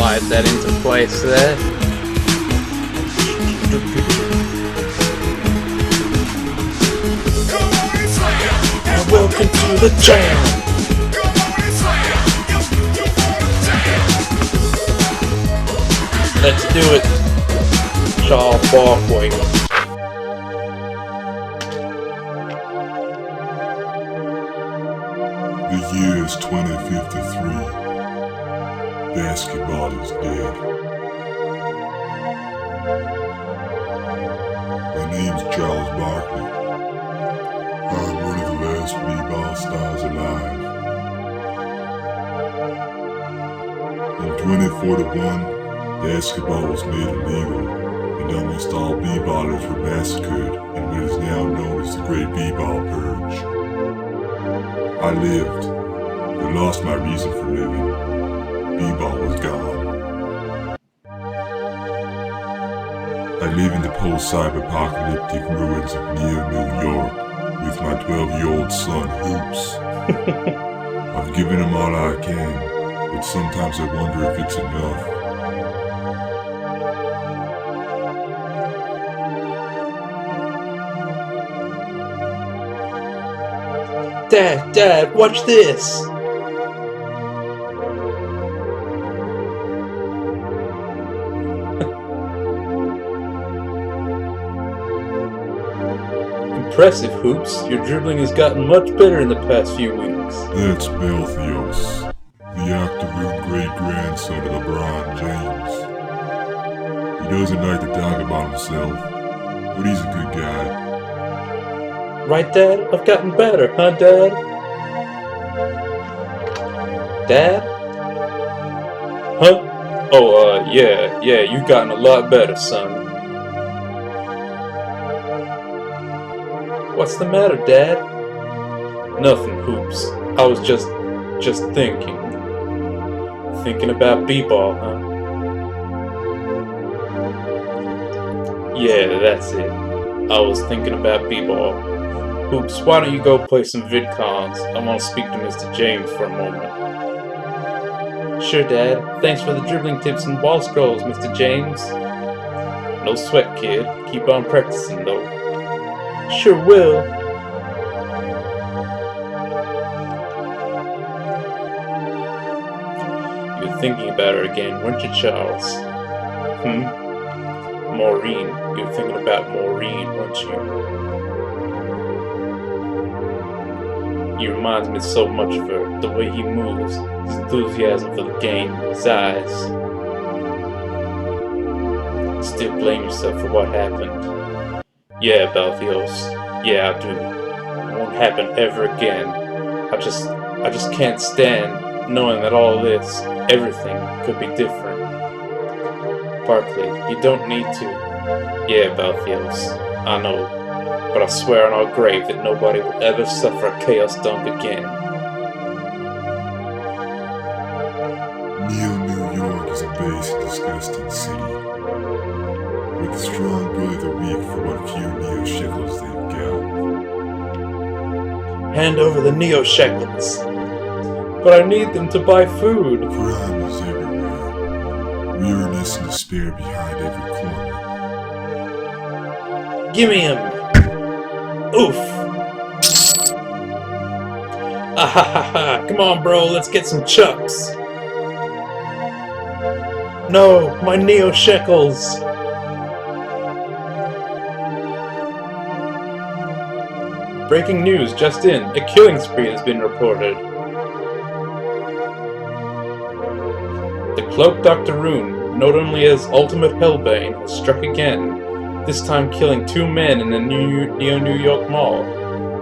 slide that into place there. And welcome to the jam! Let's do it, Charles Barkley. The year is 2053. Basketball is dead. My name's Charles Barkley. I'm one of the last b-ball stars alive. In 2041, basketball was made illegal, and almost all b-ballers were massacred in what is now known as the Great B-Ball Purge. I lived, but lost my reason for living. B-ball was gone. I live in the post-cyber-apocalyptic ruins of New York with my 12-year-old son, Hoops. I've given him all I can, but sometimes I wonder if it's enough. Dad, watch this! Impressive, Hoops. Your dribbling has gotten much better in the past few weeks. That's Belthios, the octoroon great-grandson of LeBron James. He doesn't like to talk about himself, but he's a good guy. Right, Dad? I've gotten better, huh, Dad? Dad? Huh? Oh, yeah, you've gotten a lot better, son. What's the matter, Dad? Nothing, Hoops. I was just thinking. Thinking about b-ball, huh? Yeah, that's it. I was thinking about b-ball. Hoops, why don't you go play some VidCons? I want to speak to Mr. James for a moment. Sure, Dad. Thanks for the dribbling tips and ball scrolls, Mr. James. No sweat, kid. Keep on practicing, though. Sure will. You were thinking about her again, weren't you, Charles? Maureen. You were thinking about Maureen, weren't you? He reminds me so much of her, the way he moves, his enthusiasm for the game, his eyes. You still blame yourself for what happened. Yeah, Belthios. Yeah, I do. It won't happen ever again. I just can't stand knowing that all this, everything, could be different. Barkley, you don't need to. Yeah, Belthios. I know. But I swear on our grave that nobody will ever suffer a chaos dunk again. New York is a base and disgusting city, with a strong will of the weak for what few neo-shekels they've got. Hand over the neo-shekels. But I need them to buy food. Crime is everywhere. Weariness and despair behind every corner. Gimme him! Oof! Ahahaha! Come on, bro, let's get some chucks! No, my neo-shekels! Breaking news just in. A killing spree has been reported. The cloaked Octoroon, known only as Ultimate Hellbane, has struck again. This time killing 2 men in the New York Mall.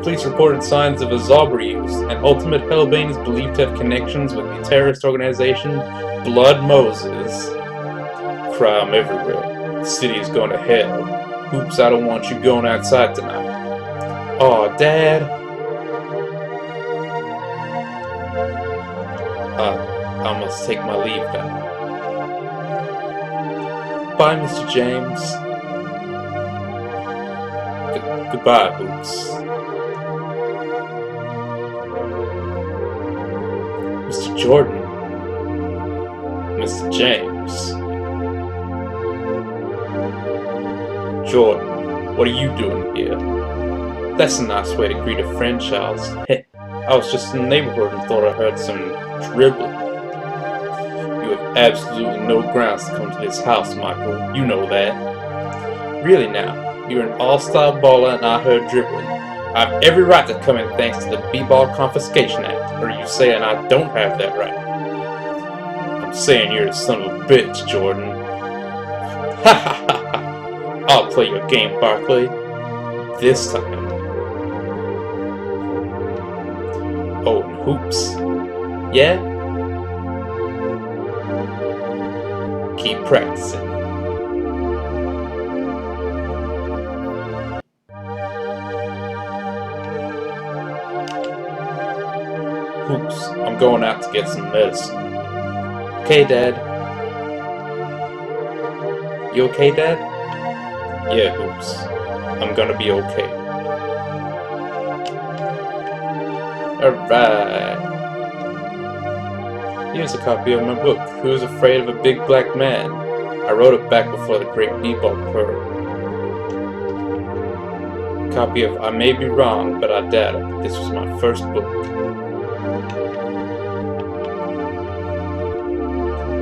Police reported signs of a Zobber use, and Ultimate Hellbane is believed to have connections with the terrorist organization Blood Moses. Crime everywhere. The city is going to hell. Hoops, I don't want you going outside tonight. Aw, Dad. I must take my leave now. Bye, Mr. James. Goodbye, Hoops. Mr. Jordan. Mr. James. Hoops. Jordan, what are you doing here? That's a nice way to greet a friend, Charles. Hey, I was just in the neighborhood and thought I heard some dribbling. You have absolutely no grounds to come to this house, Michael. You know that. Really now, you're an all-star baller and I heard dribbling. I have every right to come in thanks to the B-Ball Confiscation Act. Or are you saying I don't have that right? I'm saying you're the son of a bitch, Jordan. Ha ha ha ha! I'll play your game, Barkley. This time. Oh, and Hoops. Yeah? Keep practicing. Hoops, I'm going out to get some medicine. Okay, Dad. You okay, Dad? Yeah, Hoops. I'm gonna be okay. Alright. Here's a copy of my book, Who's Afraid of a Big Black Man? I wrote it back before the Great B-Ball Purge. Copy of I May Be Wrong, But I Doubt It. This was my first book.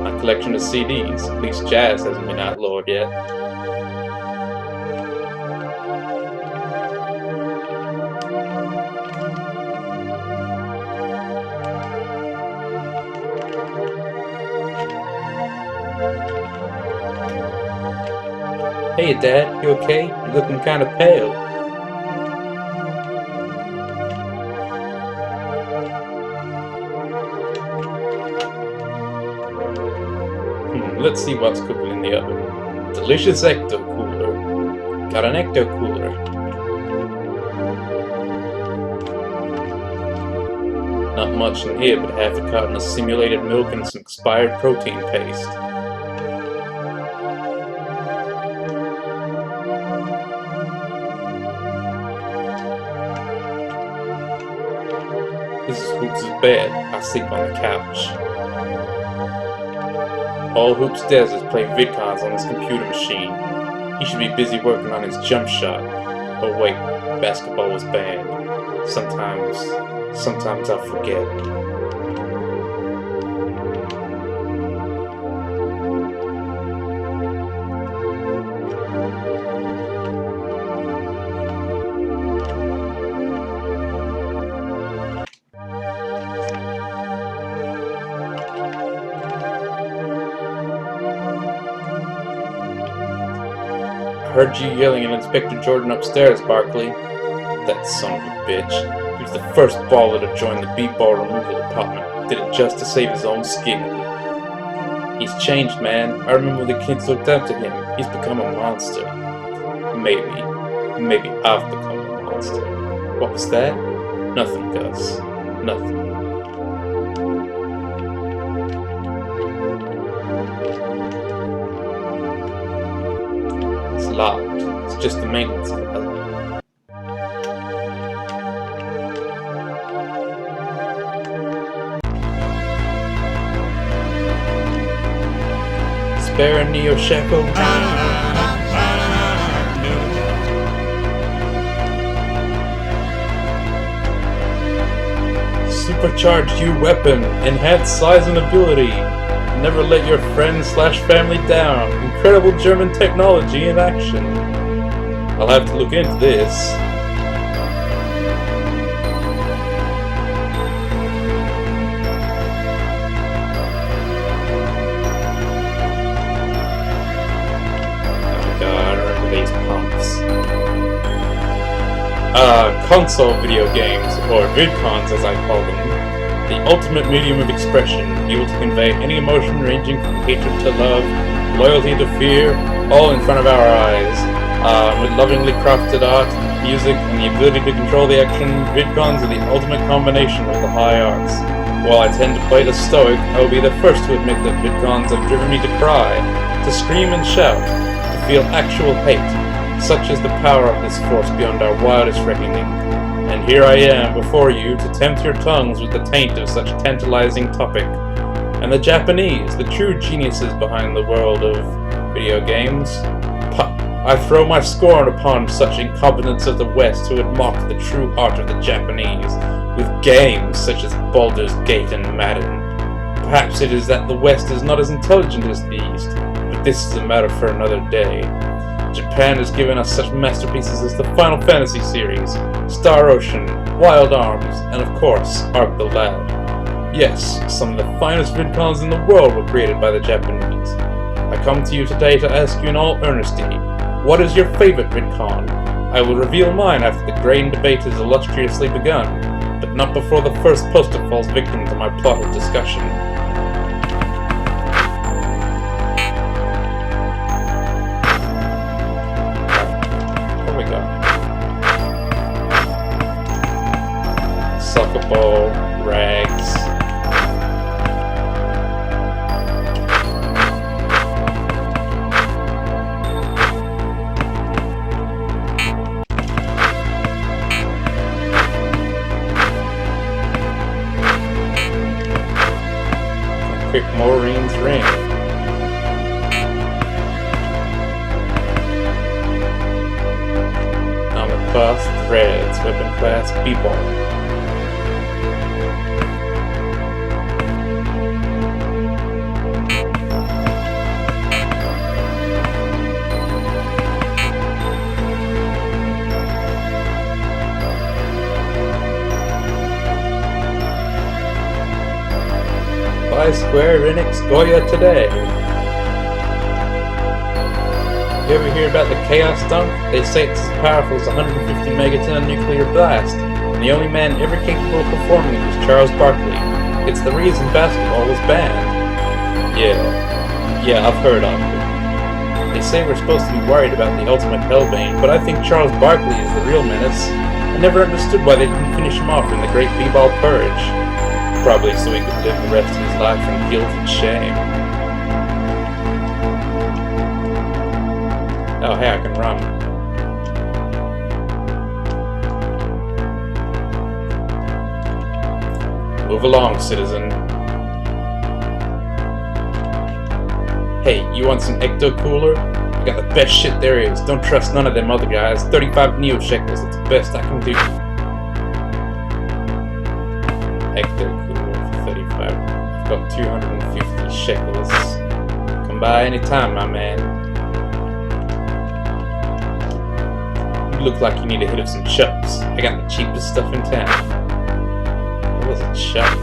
My collection of CDs, at least jazz hasn't been outlawed yet. Hey Dad, you okay? You're looking kind of pale. Let's see what's cooking in the oven. Delicious ecto cooler. Got an ecto cooler. Not much in here, but half a carton of simulated milk and some expired protein paste. This is Hoops' bed. I sleep on the couch. All Hoops does is play VidCons on his computer machine. He should be busy working on his jump shot. Oh wait, basketball was banned. Sometimes I forget. I heard you yelling at Inspector Jordan upstairs, Barkley. That son of a bitch. He was the first baller to join the B-Ball removal department. Did it just to save his own skin. He's changed, man. I remember the kids looked up to him. He's become a monster. Maybe I've become a monster. What was that? Nothing, Gus. Nothing. It's locked. It's just the maintenance closet. Spare a Neo Shackle. Supercharged U weapon. Enhanced size and ability. Never let your friends/family down. Incredible German technology in action. I'll have to look into this. Oh god, I remember these pumps. Console video games, or VidCons as I call them. The ultimate medium of expression, able to convey any emotion ranging from hatred to love, loyalty to fear, all in front of our eyes. With lovingly crafted art, music, and the ability to control the action, VidCons are the ultimate combination of the high arts. While I tend to play the stoic, I will be the first to admit that VidCons have driven me to cry, to scream and shout, to feel actual hate. Such is the power of this force beyond our wildest reckoning. And here I am before you to tempt your tongues with the taint of such tantalizing topic. And the Japanese, the true geniuses behind the world of video games. I throw my scorn upon such incompetence of the West who would mock the true art of the Japanese with games such as Baldur's Gate and Madden. Perhaps it is that the West is not as intelligent as the East, but this is a matter for another day. Japan has given us such masterpieces as the Final Fantasy series, Star Ocean, Wild Arms, and of course, Ark the Lad. Yes, some of the finest vidcons in the world were created by the Japanese. I come to you today to ask you in all earnesty, what is your favorite vidcon? I will reveal mine after the Gaiden debate has illustriously begun, but not before the first poster falls victim to my plotted discussion. What we got? Soccer ball, rags. Maureen's ring. Armor class threads, weapon class b-ball. Buy Square Enix Goya today. You ever hear about the Chaos Dunk? They say it's as powerful as a 150 megaton nuclear blast, and the only man ever capable of performing it was Charles Barkley. It's the reason basketball was banned. Yeah, I've heard of it. They say we're supposed to be worried about the ultimate Hellbane, but I think Charles Barkley is the real menace. I never understood why they didn't finish him off in the Great B-Ball Purge. Probably so he could live the rest of his life in guilt and shame. Oh hey, I can run. Move along, citizen. Hey, you want some ecto cooler? I got the best shit there is. Don't trust none of them other guys. 35 neo shekels, it's the best I can do. Ecto cooler for 35. I've got 250 shekels. Come by anytime, my man. You look like you need a hit of some chups. I got the cheapest stuff in town. What was a chup?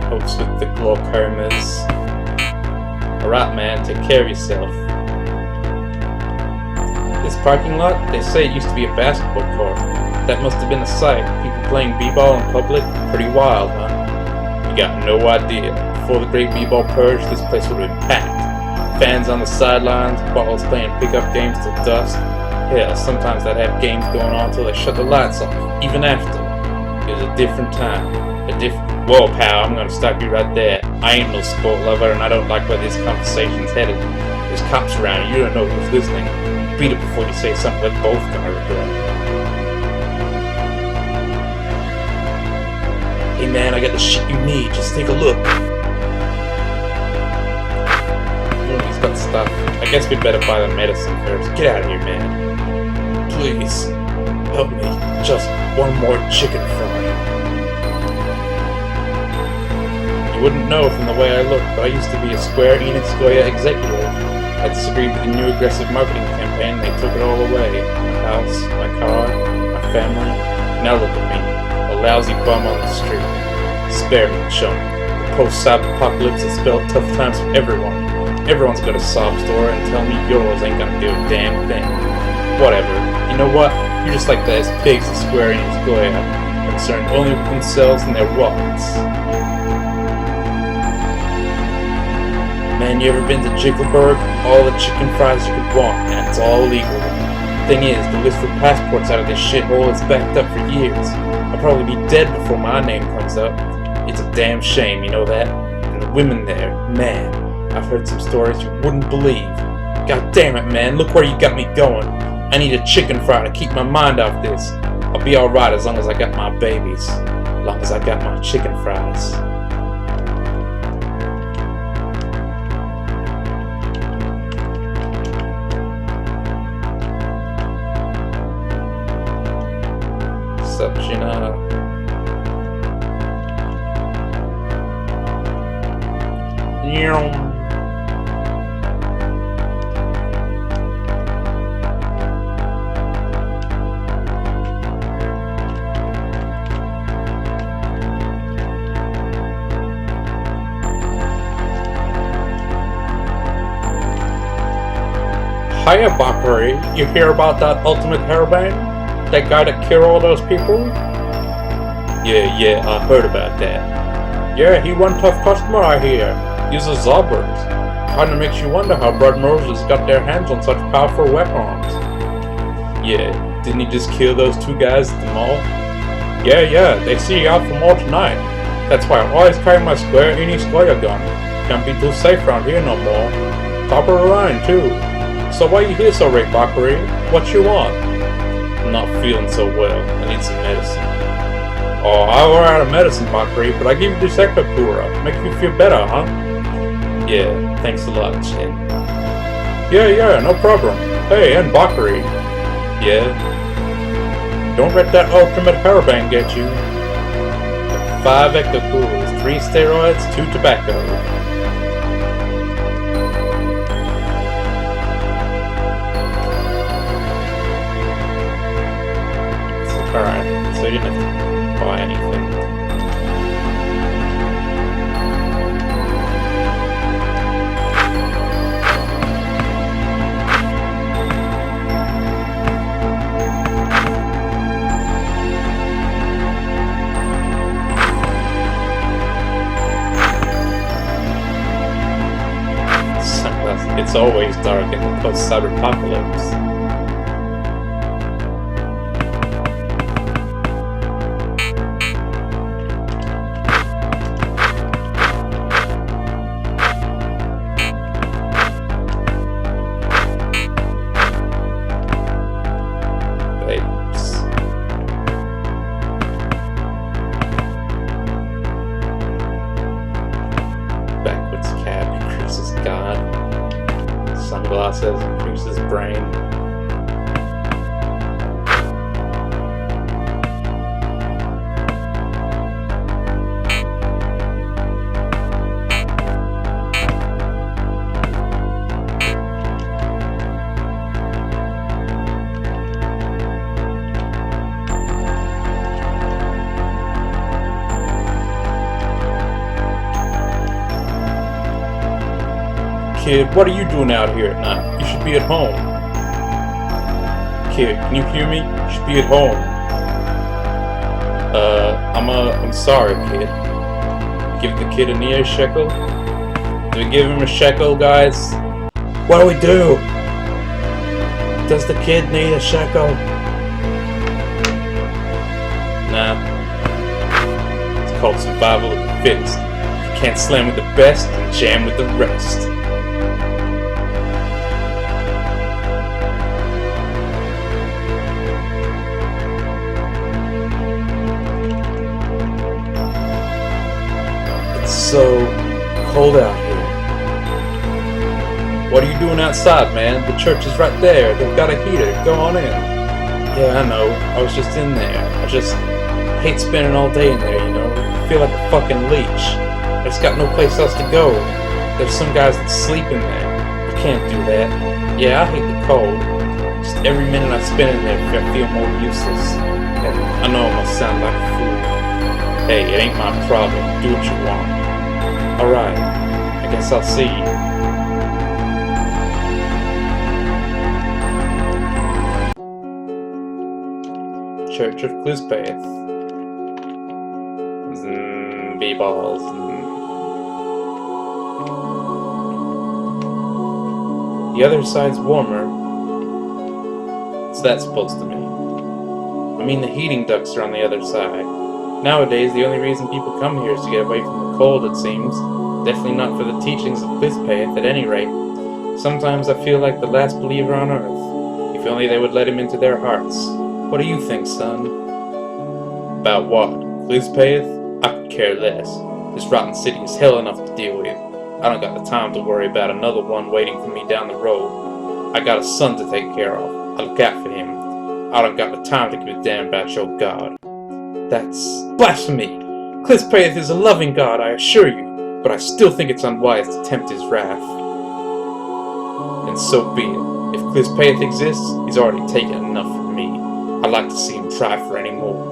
Hopes with the glaucomas. Alright man, take care of yourself. This parking lot, they say it used to be a basketball court. That must have been a sight. People playing b-ball in public? Pretty wild, huh? You got no idea. Before the Great B-Ball Purge, this place would have been packed. Fans on the sidelines, balls playing pickup games till dusk. Hell, sometimes they'd have games going on till they shut the lights off, even after. It was a different time. Whoa, pal, I'm gonna stop you right there. I ain't no sport lover, and I don't like where this conversation's headed. There's cops around, and you don't know who's listening. Beat it before you say something we're both gonna regret. Hey man, I got the shit you need, just take a look. Oh, he's got stuff. I guess we'd better buy the medicine first. Get out of here, man. Please, help me. Just one more chicken fry. You wouldn't know from the way I look, but I used to be a Square Enix Goya executive. I disagreed with the new aggressive marketing campaign, and they took it all away. My house, my car, my family. Now look at me. A lousy bum on the street. Spare me, chum. The post-apocalypse has spelled tough times for everyone. Everyone's got a sob story, and tell me yours ain't gonna do a damn thing. Whatever. You know what? You're just like those pigs at Square Enix Goya, concerned only with themselves and their wallets. Man, you ever been to Jiggleburg? All the chicken fries you could want, and it's all legal. Thing is, the list for passports out of this shithole is backed up for years. I'll probably be dead before my name comes up. It's a damn shame, you know that? And the women there, man, I've heard some stories you wouldn't believe. God damn it, man, look where you got me going. I need a chicken fry to keep my mind off this. I'll be alright as long as I got my babies. As long as I got my chicken fries. Sup, Gina? Hiya, Barkley. You hear about that ultimate hairbane? That guy that killed all those people? Yeah, I heard about that. Yeah, he one tough customer, I hear. He's a zobbert. Kinda makes you wonder how Blood Moses got their hands on such powerful weapons. Yeah, didn't he just kill those two guys at the mall? Yeah, they see you out for more tonight. That's why I always carry my square any square gun. Can't be too safe around here no more. Top of the line, too. So why you here so late, Barkley? What you want? I'm not feeling so well. I need some medicine. Oh, I run out of medicine, Barkley, but I give you this Ectopura. Make you feel better, huh? Yeah, thanks a lot, Chin. Yeah, no problem. Hey, and Barkley. Yeah? Don't let that ultimate hairbang get you. 5 Ectopuras, 3 steroids, 2 tobacco. Alright, so you didn't have to buy anything. It's always dark in the post-cyber-apocalypse. Sunglasses increases brain. Kid, what are you doing out here at night? You should be at home. Kid, can you hear me? You should be at home. I'm sorry, kid. Give the kid a near shekel? Do we give him a shekel, guys? What do we do? Does the kid need a shekel? Nah. It's called survival of the fittest. You can't slam with the best and jam with the rest. So cold out here. What are you doing outside, man? The church is right there. They've got a heater. Go on in. Yeah, I know. I was just in there. I just hate spending all day in there, you know. I feel like a fucking leech. I just got no place else to go. There's some guys that sleep in there. I can't do that. Yeah, I hate the cold. Just every minute I spend in there, I feel more useless. And I know I must sound like a fool. Hey, it ain't my problem. Do what you want. Alright, I guess I'll see you. Church of Clispath. B-balls. The other side's warmer. What's that supposed to mean? I mean the heating ducts are on the other side. Nowadays, the only reason people come here is to get away from the cold, it seems. Definitely not for the teachings of Clispath, at any rate. Sometimes I feel like the last believer on earth. If only they would let him into their hearts. What do you think, son? About what? Clispath? I could care less. This rotten city is hell enough to deal with. I don't got the time to worry about another one waiting for me down the road. I got a son to take care of. I look out for him. I don't got the time to give a damn about your God. That's blasphemy! Clispaeth is a loving God, I assure you, but I still think it's unwise to tempt his wrath. And so be it. If Clispaeth exists, he's already taken enough from me. I'd like to see him try for any more.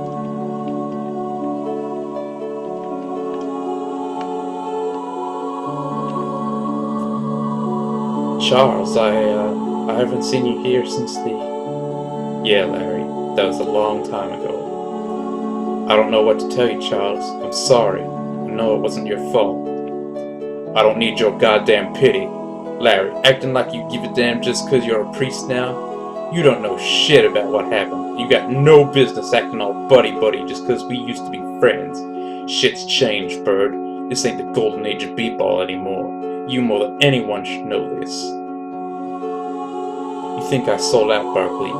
Charles, I haven't seen you here since the... Yeah, Larry, that was a long time ago. I don't know what to tell you, Charles. I'm sorry. I know it wasn't your fault. I don't need your goddamn pity. Larry, acting like you give a damn just 'cause you're a priest now? You don't know shit about what happened. You got no business acting all buddy-buddy just 'cause we used to be friends. Shit's changed, Bird. This ain't the golden age of b-ball anymore. You more than anyone should know this. You think I sold out, Barkley.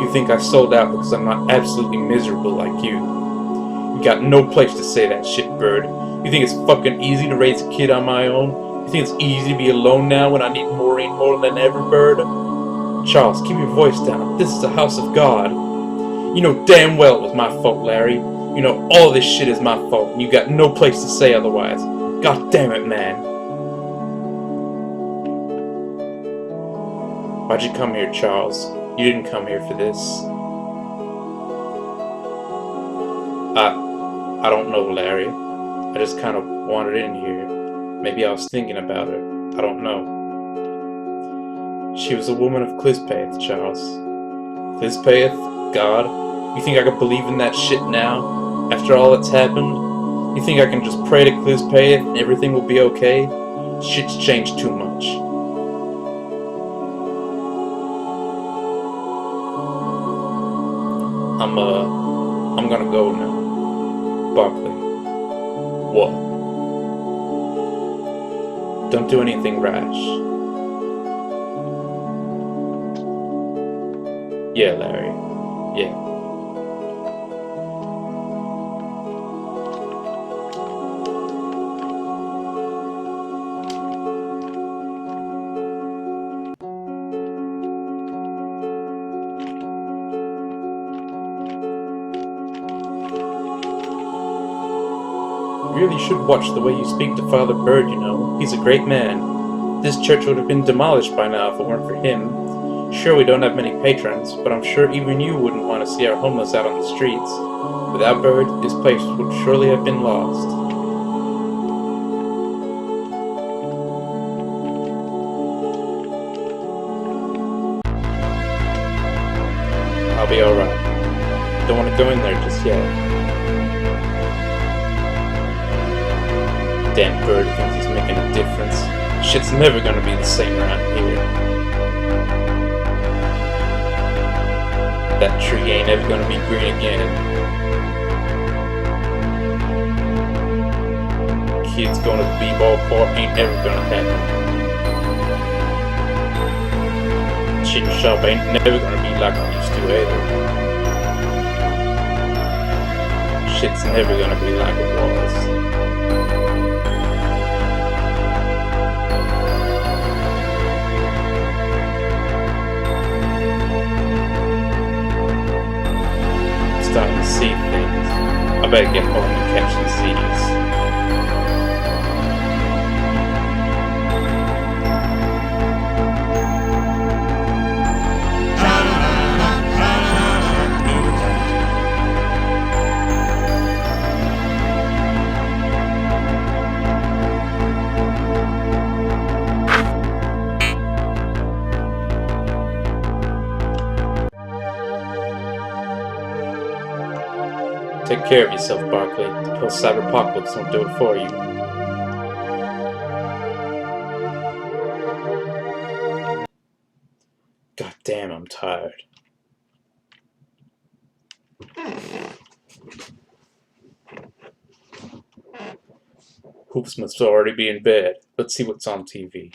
You think I sold out because I'm not absolutely miserable like you. You got no place to say that shit, Bird. You think it's fucking easy to raise a kid on my own? You think it's easy to be alone now when I need Maureen more than ever, Bird? Charles, keep your voice down. This is the house of God. You know damn well it was my fault, Larry. You know all this shit is my fault, and you got no place to say otherwise. God damn it, man. Why'd you come here, Charles? You didn't come here for this. I don't know, Larry. I just kind of wandered in here. Maybe I was thinking about her. I don't know. She was a woman of Clispaeth, Charles. Clispaeth? God? You think I could believe in that shit now? After all that's happened? You think I can just pray to Clispaeth and everything will be okay? Shit's changed too much. I'm gonna go now. Barkley. What? Don't do anything rash. Yeah, Larry. Yeah. You really should watch the way you speak to Father Bird, you know. He's a great man. This church would have been demolished by now if it weren't for him. Sure, we don't have many patrons, but I'm sure even you wouldn't want to see our homeless out on the streets. Without Bird, this place would surely have been lost. I'll be alright. Don't want to go in there just yet. Damn Bird thinks he's making a difference. Shit's never gonna be the same around here. That tree ain't ever gonna be green again. Kids going to the b-ball park ain't ever gonna happen. Chicken shop ain't never gonna be like it used to either. Shit's never gonna be like it was. Starting to see things. I better get home and catch some Z's. Take care of yourself, Barkley. The post-cyberpocalypse won't do it for you. God damn, I'm tired. Hoops must already be in bed. Let's see what's on TV.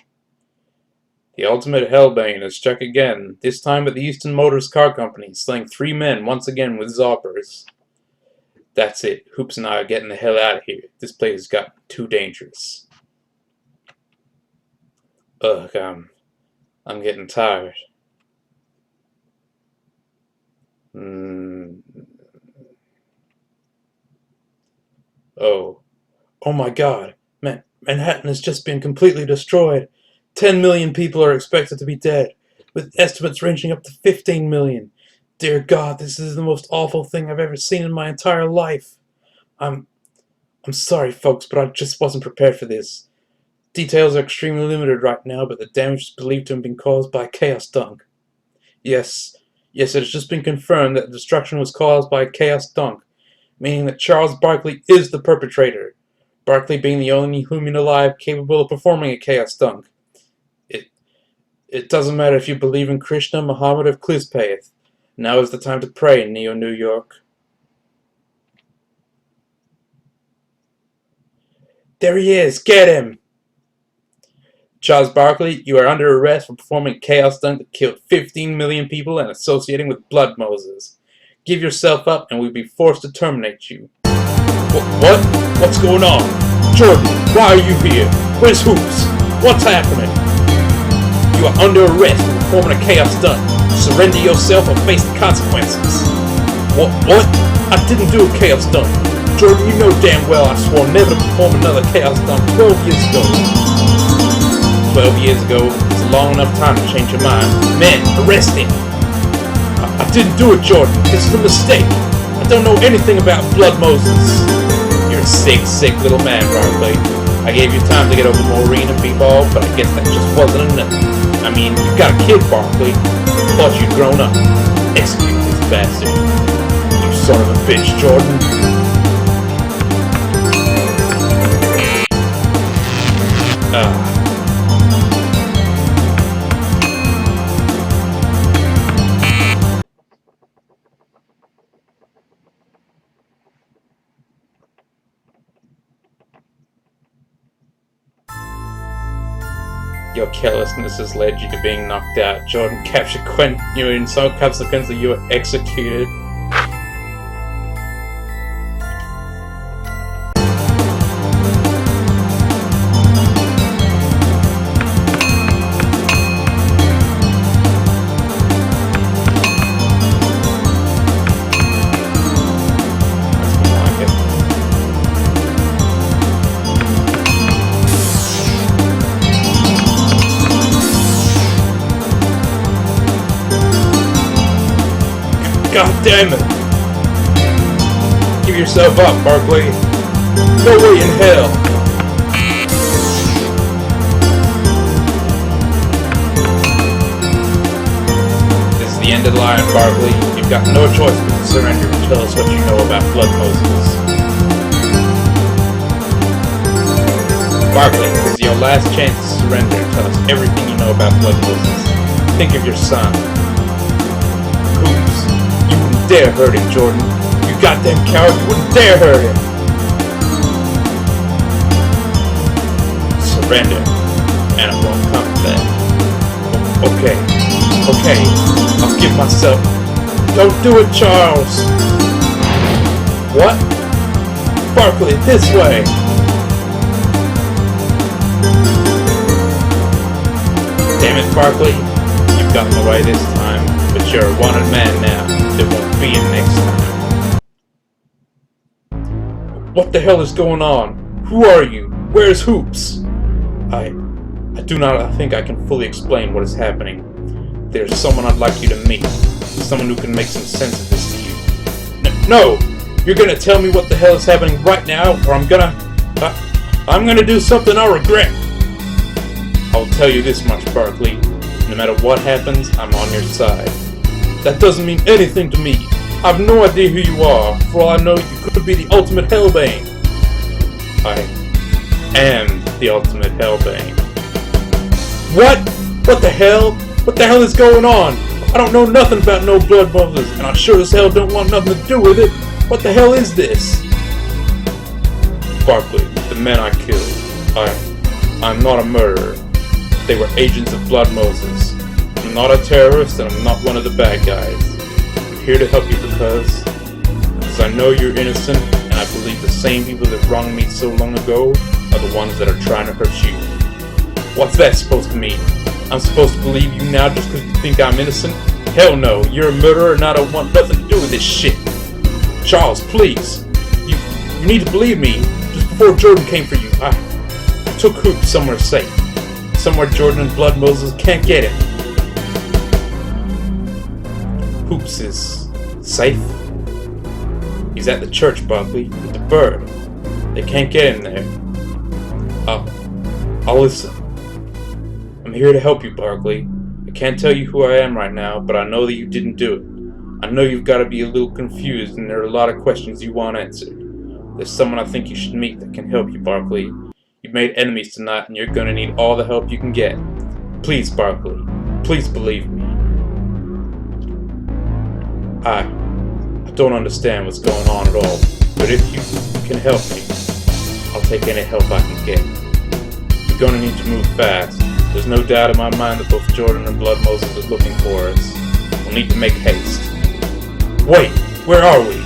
The ultimate hellbane has struck again, this time at the Easton Motors Car Company, slaying 3 men once again with zoppers. That's it. Hoops and I are getting the hell out of here. This place has got too dangerous. Ugh, I'm getting tired. Oh my God. Manhattan has just been completely destroyed. 10 million people are expected to be dead, with estimates ranging up to 15 million. Dear God, this is the most awful thing I've ever seen in my entire life. I'm sorry, folks, but I just wasn't prepared for this. Details are extremely limited right now, but the damage is believed to have been caused by Chaos Dunk. Yes, it has just been confirmed that the destruction was caused by Chaos Dunk, meaning that Charles Barkley is the perpetrator. Barkley being the only human alive capable of performing a Chaos Dunk. It doesn't matter if you believe in Krishna, Muhammad, or Klizpath. Now is the time to pray in New York. There he is! Get him! Charles Barkley, you are under arrest for performing a Chaos Dunk that killed 15 million people and associating with Blood Moses. Give yourself up and we'll be forced to terminate you. What? What's going on? Jordan, why are you here? Where's Hoops? What's happening? You are under arrest for performing a Chaos Dunk. Surrender yourself or face the consequences. What? I didn't do a Chaos Dunk. Jordan, you know damn well I swore never to perform another Chaos Dunk 12 years ago. 12 years ago is a long enough time to change your mind. Men, arrest him! I didn't do it, Jordan. This is a mistake. I don't know anything about Blood Moses. You're a sick little man, Barkley. I gave you time to get over Maureen and B-Ball, but I guess that just wasn't enough. I mean, you got a kid, Barkley. Thought you'd grown up. Execute this bastard. You son of a bitch, Jordan. Your carelessness has led you to being knocked out. Jordan captured you in some consequence that you were executed. God damn it! Give yourself up, Barkley. No way in hell! This is the end of the line, Barkley. You've got no choice but to surrender and tell us what you know about Blood Moses. Barkley, this is your last chance to surrender and tell us everything you know about Blood Moses. Think of your son. Dare hurt him, Jordan. You goddamn coward, you wouldn't dare hurt him. Surrender, and it won't come to that. Okay, I'll give myself. Don't do it, Charles. What? Barkley, this way. Damn it, Barkley. You've gotten away this time, but you're a wanted man now. There won't be it next time. What the hell is going on? Who are you? Where's Hoops? I do not think I can fully explain what is happening. There's someone I'd like you to meet. Someone who can make some sense of this to you. No! You're gonna tell me what the hell is happening right now, or I'm gonna do something I'll regret. I'll tell you this much, Barkley. No matter what happens, I'm on your side. That doesn't mean anything to me. I have no idea who you are. For all I know, you could be the ultimate Hellbane. I am the ultimate Hellbane. What? What the hell? What the hell is going on? I don't know nothing about no Blood Moses, and I sure as hell don't want nothing to do with it. What the hell is this? Barkley, the men I killed. I'm not a murderer. They were agents of Blood Moses. I'm not a terrorist, and I'm not one of the bad guys. I'm here to help you because I know you're innocent, and I believe the same people that wronged me so long ago are the ones that are trying to hurt you. What's that supposed to mean? I'm supposed to believe you now just because you think I'm innocent? Hell no, you're a murderer and I don't want nothing to do with this shit. Charles, please. You need to believe me. Just before Jordan came for you, I took Hoop somewhere safe. Somewhere Jordan and Blood Moses can't get him. Hoops is safe? He's at the church, Barkley, with the bird. They can't get him there. I'll listen. I'm here to help you, Barkley. I can't tell you who I am right now, but I know that you didn't do it. I know you've got to be a little confused and there are a lot of questions you want answered. There's someone I think you should meet that can help you, Barkley. You've made enemies tonight and you're going to need all the help you can get. Please, Barkley. Please believe me. I don't understand what's going on at all, but if you can help me, I'll take any help I can get. You're going to need to move fast. There's no doubt in my mind that both Jordan and Blood Moses are looking for us. We'll need to make haste. Wait, where are we?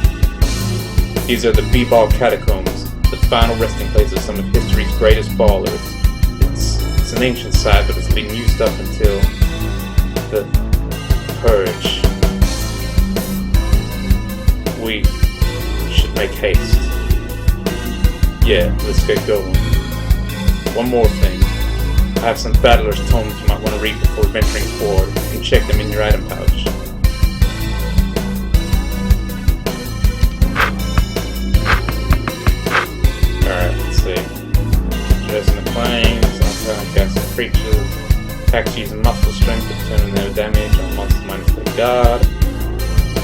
These are the B-Ball Catacombs, the final resting place of some of history's greatest ballers. It's an ancient site, but it's been used up until the Purge. We should make haste. Yeah, let's get going. One more thing. I have some Battler's tomes you might want to read before venturing forward. You can check them in your item pouch. Alright, let's see. Dress in the plains, gas creatures. Attacks using muscle strength to determine their damage on monsters minus their guard.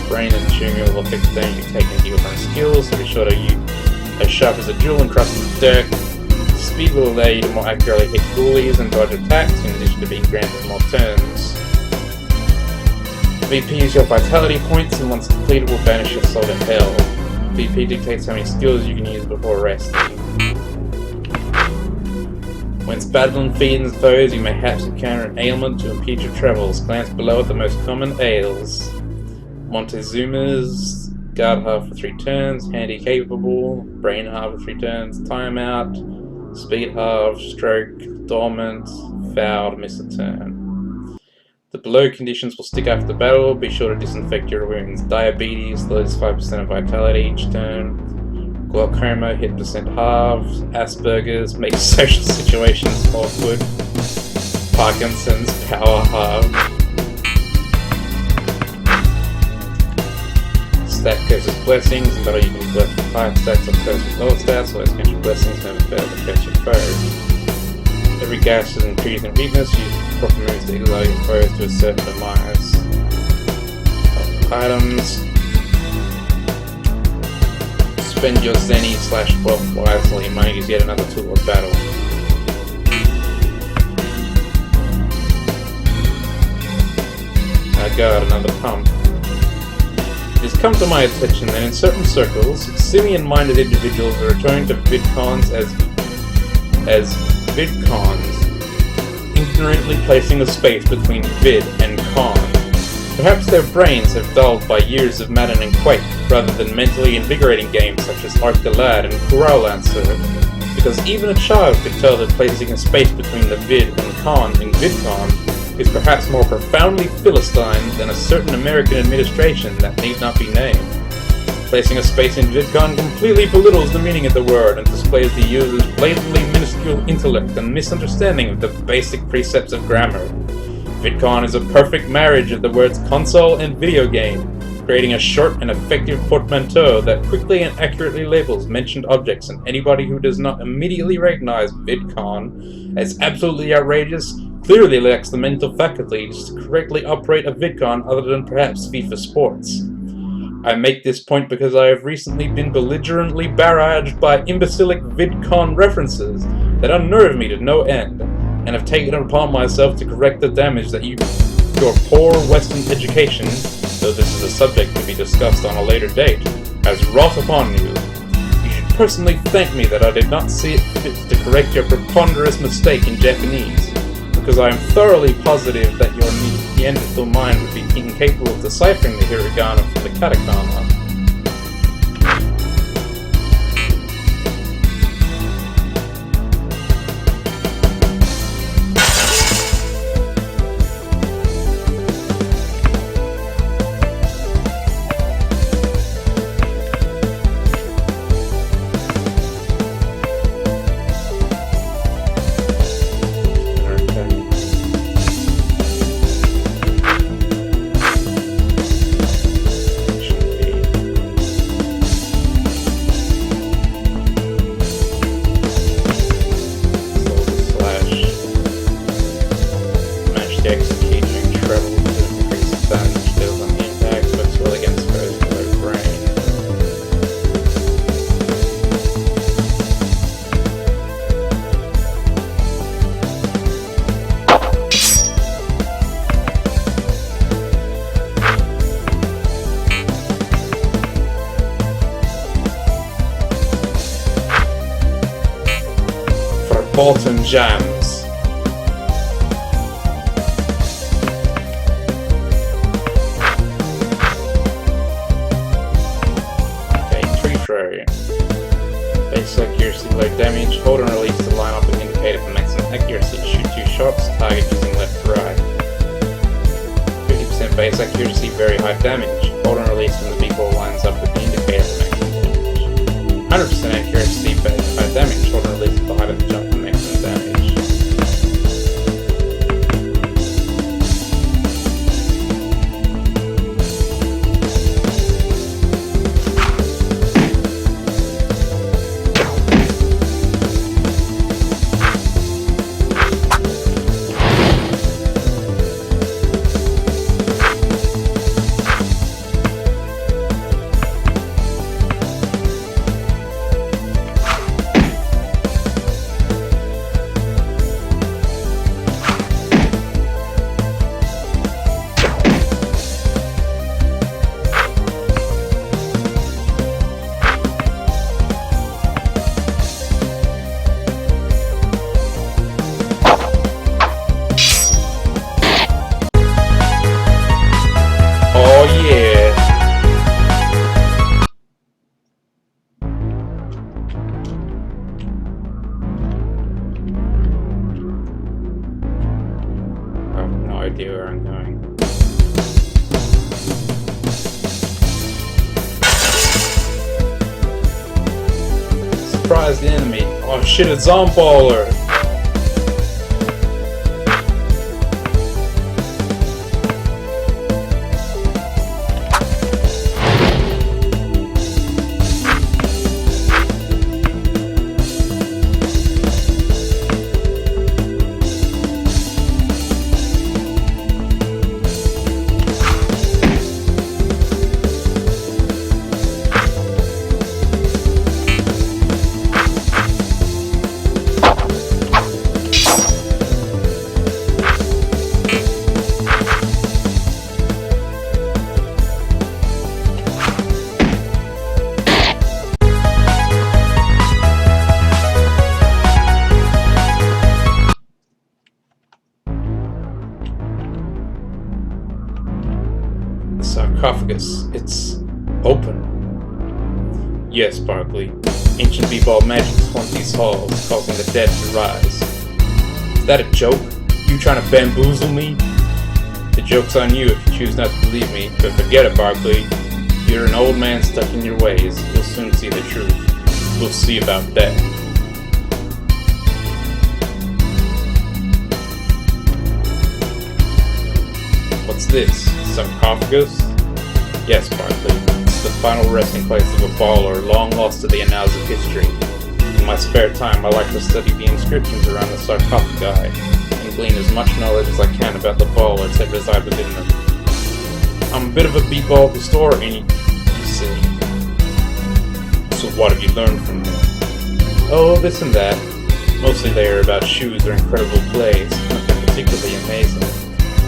Brain and tuning will affect the damage you take and deal from skills, so be sure to use as sharp as a jewel and cross the deck. Speed will allow you to more accurately hit goalies and dodge attacks, in addition to being granted more turns. VP is your vitality points, and once completed will banish your soul to hell. VP dictates how many skills you can use before resting. When battling fiends and foes, you may perhaps encounter an ailment to impede your travels. Glance below at the most common ails. Montezuma's guard half for 3 turns, handy capable, brain half for 3 turns, timeout, speed half, stroke, dormant, foul, miss a turn. The below conditions will stick after the battle. Be sure to disinfect your wounds. Diabetes loses 5% of vitality each turn. Glaucoma, hit percent halves. Asperger's makes social situations awkward. Parkinson's, power halved. Stat curses blessings, and battle you can be blessed with 5 stats or curse with lower stats, so against your blessings never fail to curse your foes. Every gas is increased in weakness, use proper moves to exile your foes to a certain demise. Items. Spend your Zenny/wealth wisely, money is yet another tool of battle. I got another pump. It has come to my attention that in certain circles, simian-minded individuals are returning to VidCons as VidCons, ignorantly placing a space between vid and con. Perhaps their brains have dulled by years of Madden and Quake, rather than mentally invigorating games such as Arc the Lad and Corral Lancer, because even a child could tell that placing a space between the vid and con in VidCon is perhaps more profoundly Philistine than a certain American administration that need not be named. Placing a space in VidCon completely belittles the meaning of the word and displays the user's blatantly minuscule intellect and misunderstanding of the basic precepts of grammar. VidCon is a perfect marriage of the words console and video game, creating a short and effective portmanteau that quickly and accurately labels mentioned objects, and anybody who does not immediately recognize VidCon as absolutely outrageous clearly lacks the mental faculties to correctly operate a VidCon other than perhaps FIFA Sports. I make this point because I have recently been belligerently barraged by imbecilic VidCon references that unnerve me to no end, and have taken it upon myself to correct the damage that your poor Western education, though this is a subject to be discussed on a later date, has wrought upon you. You should personally thank me that I did not see it fit to correct your preponderous mistake in Japanese, because I am thoroughly positive that your Neanderthal mind would be incapable of deciphering the hiragana from the katakana. and jams. Okay, tree tray. Base accuracy, light damage. Hold and release to line up and indicate for maximum accuracy. Shoot 2 shots, target using left to right. 50% base accuracy, very high damage. Hold and release when the b-ball lines up with the indicator for maximum damage. 100% accuracy, very high damage. Hold and release at the height of the jump for maximum damage. Oh yeah! I have no idea where I'm going. Surprise the enemy! Oh shit, it's Zomballer! Sarcophagus. It's open. Yes, Barkley. Ancient b-ball magic haunts these halls, causing the dead to rise. Is that a joke? You trying to bamboozle me? The joke's on you if you choose not to believe me, but forget it, Barkley. You're an old man stuck in your ways. You'll soon see the truth. We'll see about that. What's this? Sarcophagus? Yes, Barkley. It's the final resting place of a baller long lost to the annals of history. In my spare time, I like to study the inscriptions around the sarcophagi and glean as much knowledge as I can about the ballers that reside within them. I'm a bit of a b-ball historian, you see. So what have you learned from them? Oh, this and that. Mostly they are about shoes or incredible plays, nothing particularly amazing.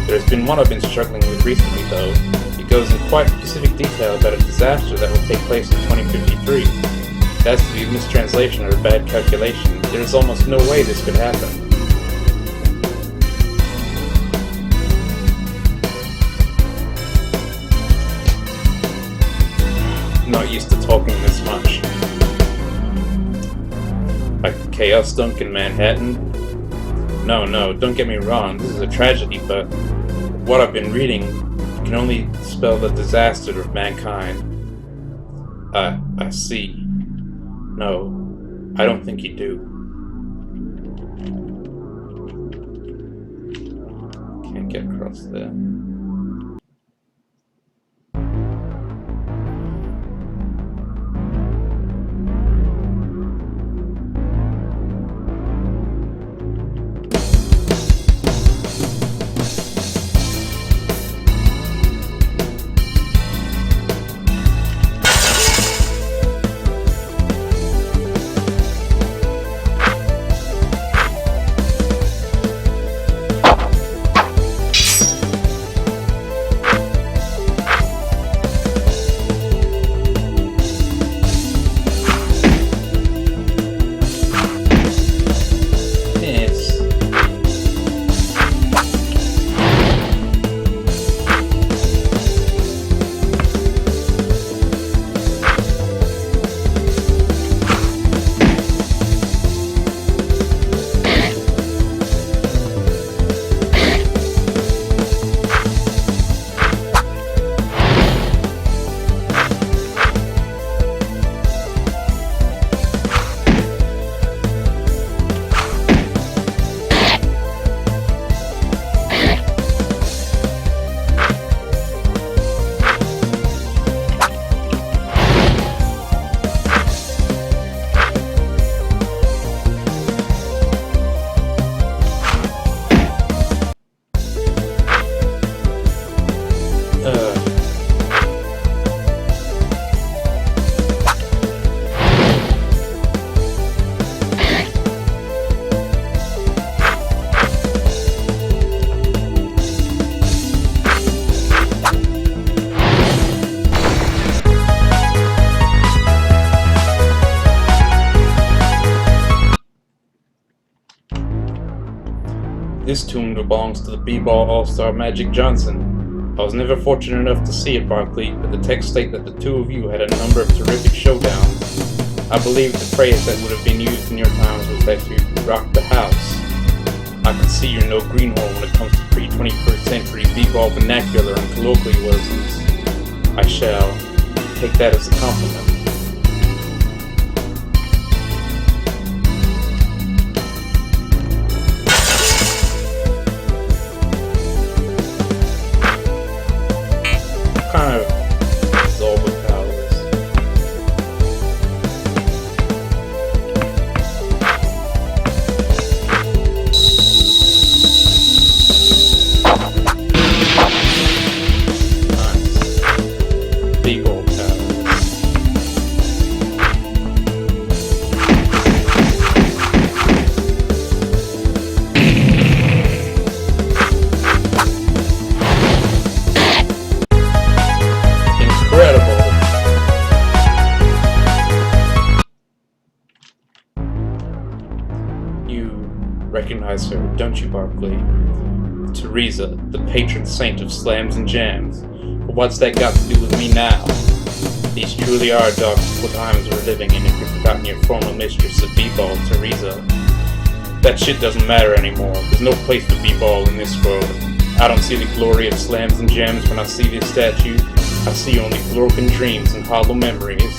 There's been one I've been struggling with recently, though. It goes in quite specific detail about a disaster that will take place in 2053. It has to be a mistranslation or a bad calculation. There is almost no way this could happen. I'm not used to talking this much. Like the chaos dunk in Manhattan? No, don't get me wrong, this is a tragedy, but what I've been reading can only spell the disaster of mankind. I see. No, I don't think you do. Can't get across there. This tomb belongs to the B-Ball All-Star Magic Johnson. I was never fortunate enough to see it, Barkley, but the texts state that the two of you had a number of terrific showdowns. I believe the phrase that would have been used in your times was that you rocked the house. I can see you're no greenhorn when it comes to pre-21st century B-Ball vernacular and colloquialisms. I shall take that as a compliment. Kind of absorb with powers. Nice. B-Ball powers. Incredible. You recognize her, don't you, Barkley? Teresa, the patron saint of slams and jams. But what's that got to do with me now? These truly are dark times we're living in if you've forgotten your former mistress of B-Ball, Teresa. That shit doesn't matter anymore. There's no place for B-Ball in this world. I don't see the glory of slams and jams when I see this statue. I see only broken dreams and hollow memories.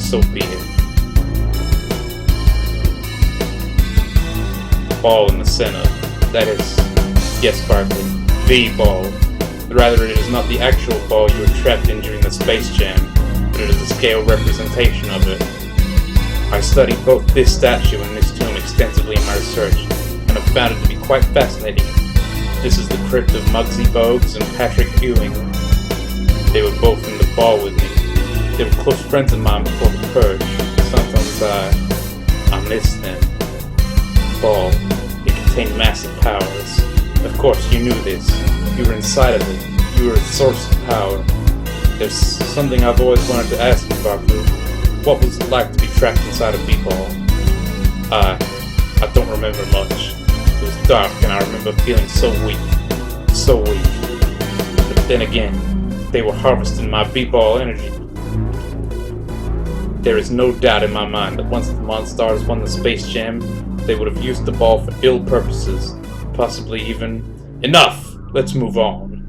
So be it. Ball in the center. That is, yes, Barkley, the ball. Rather, it is not the actual ball you were trapped in during the Space Jam, but it is a scale representation of it. I studied both this statue and this tomb extensively in my research, and have found it to be quite fascinating. This is the crypt of Muggsy Bogues and Patrick Ewing. They were both in the ball with me. They were close friends of mine before the purge. Sometimes I miss them. Ball. It contained massive powers. Of course, you knew this. You were inside of it. You were its source of power. There's something I've always wanted to ask you, Barkley. What was it like to be trapped inside a B-Ball? I don't remember much. It was dark and I remember feeling so weak. So weak. But then again, they were harvesting my B-Ball energy. There is no doubt in my mind that once the Monstars won the Space Jam, they would have used the ball for ill purposes. Possibly even... Enough! Let's move on.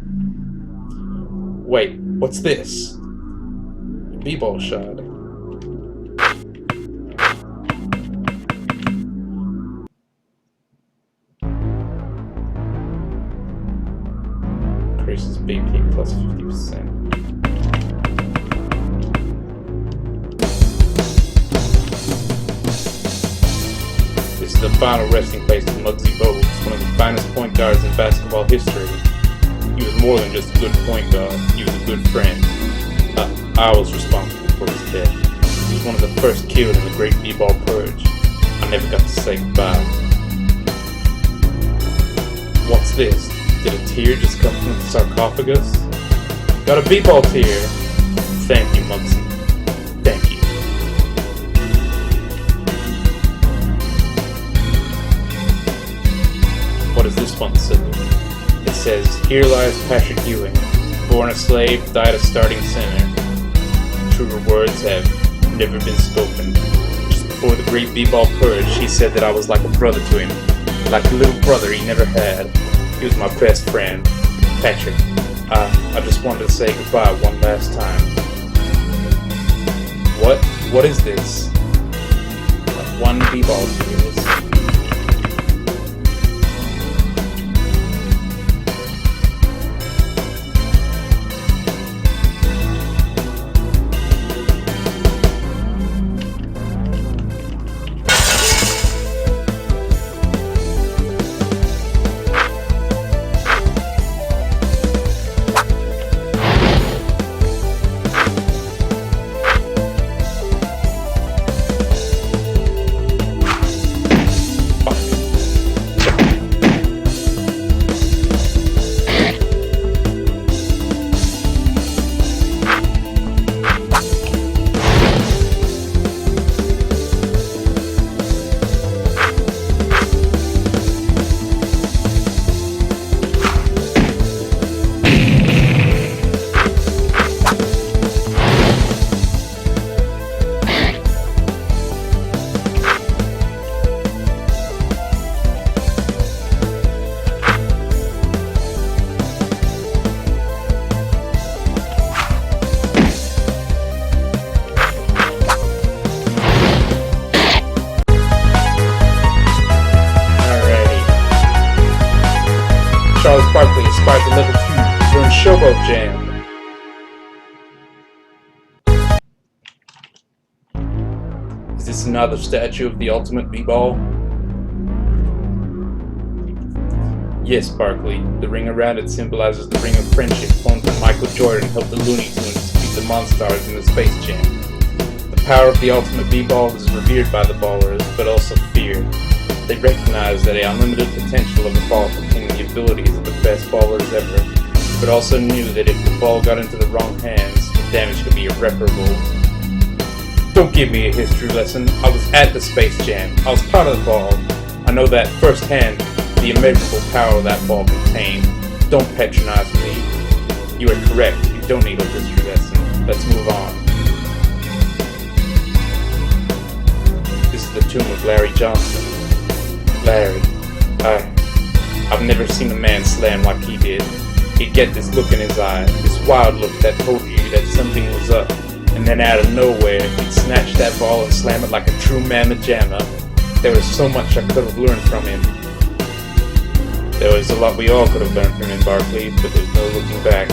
Wait, what's this? A B-Ball shard. Increases BP plus 50%. This is the final resting place of Muggsy Bogues, one of the finest point guards in basketball history. He was more than just a good point guard, he was a good friend. I was responsible for his death. He was one of the first killed in the Great B-Ball Purge. I never got to say goodbye. What's this? Did a tear just come from the sarcophagus? Got a B-Ball tear! Thank you, Muggsy. Thank you. What does this one say? It says, "Here lies Patrick Ewing, born a slave, died a starting center. Truer words have never been spoken. Just before the Great B-Ball Purge, he said that I was like a brother to him, like a little brother he never had. He was my best friend, Patrick. I just wanted to say goodbye one last time." What is this? One B-Ball series. quote jam. Is this another statue of the ultimate b-ball? Yes, Barkley. The ring around it symbolizes the ring of friendship formed when Michael Jordan helped the Looney Tunes defeat the Monstars in the Space Jam. The power of the ultimate b-ball is revered by the ballers, but also feared. They recognize that the unlimited potential of the ball contained the abilities of the best ballers ever, but also knew that if the ball got into the wrong hands, the damage could be irreparable. Don't give me a history lesson. I was at the Space Jam. I was part of the ball. I know that firsthand, the immeasurable power that ball contained. Don't patronize me. You are correct. You don't need a history lesson. Let's move on. This is the tomb of Larry Johnson. Larry. I've never seen a man slam like he did. He'd get this look in his eye, this wild look that told you that something was up. And then out of nowhere, he'd snatch that ball and slam it like a true mamma jamma. There was so much I could have learned from him. There was a lot we all could have learned from him, Barkley, but there's no looking back.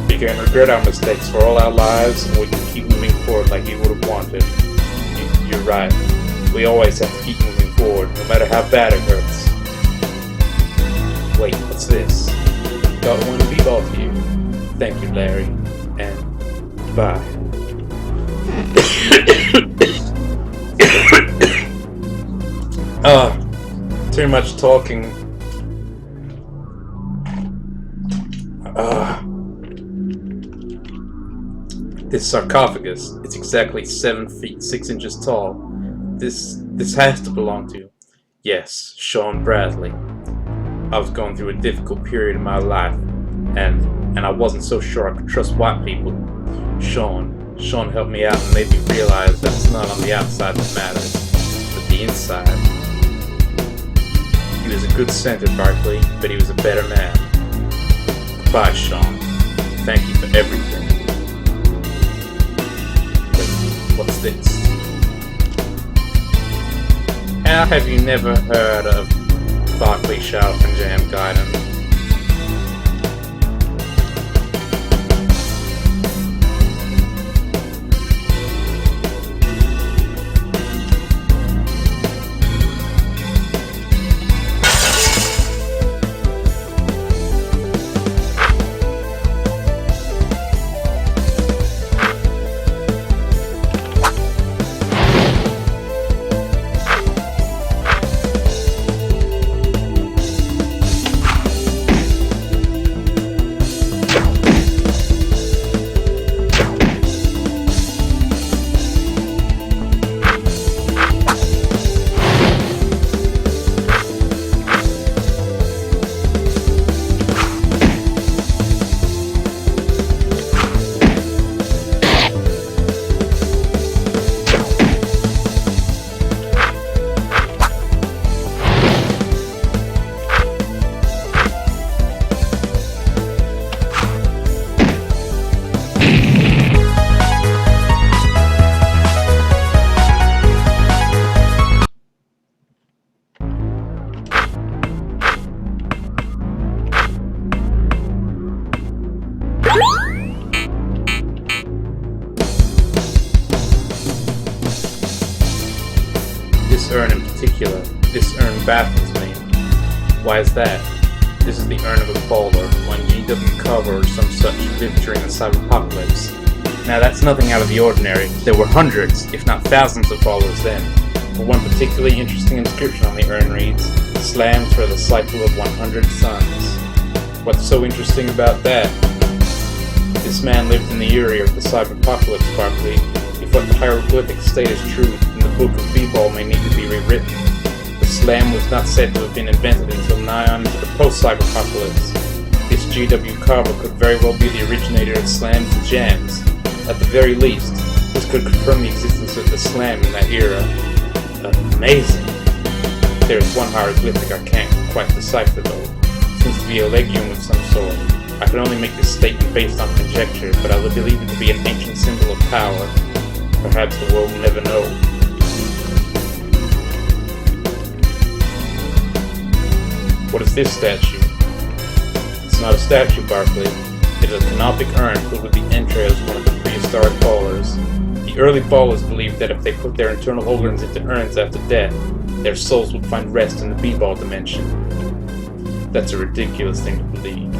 We can regret our mistakes for all our lives, and we can keep moving forward like he would have wanted. You're right. We always have to keep moving forward, no matter how bad it hurts. Wait, what's this? Got one b-ball to you. Thank you, Larry. And bye. Too much talking. This sarcophagus, it's exactly 7 feet 6 inches tall. This has to belong to, yes, Sean Bradley. I was going through a difficult period in my life, and I wasn't so sure I could trust white people. Sean helped me out and made me realize that it's not on the outside that matters, but the inside. He was a good center, Barkley, but he was a better man. Goodbye, Sean. Thank you for everything. Wait, what's this? How have you never heard of Barkley Shelf and Jam Gaiden? This urn in particular, this urn baffles me. Why is that? This is the urn of a baller, one GW Carver or some such, lived during the cyberpocalypse. Now that's nothing out of the ordinary. There were hundreds, if not thousands of ballers then. But one particularly interesting inscription on the urn reads, "Slammed for the cycle of 100 suns." What's so interesting about that? This man lived in the era of the cyberpocalypse, Barkley. If what the hieroglyphics state is true, then the book of b-ball may need to be rewritten. The slam was not said to have been invented until nigh on into the post-cyberpocalypse. This G.W. Carver could very well be the originator of slams and jams. At the very least, this could confirm the existence of the slam in that era. Amazing! There is one hieroglyphic I can't quite decipher though. It seems to be a legume of some sort. I can only make this statement based on conjecture, but I would believe it to be an ancient symbol of power. Perhaps the world will never know. What is this statue? It's not a statue, Barkley. It is a canopic urn filled with the entrails of one of the prehistoric ballers. The early ballers believed that if they put their internal organs into urns after death, their souls would find rest in the b-ball dimension. That's a ridiculous thing to believe.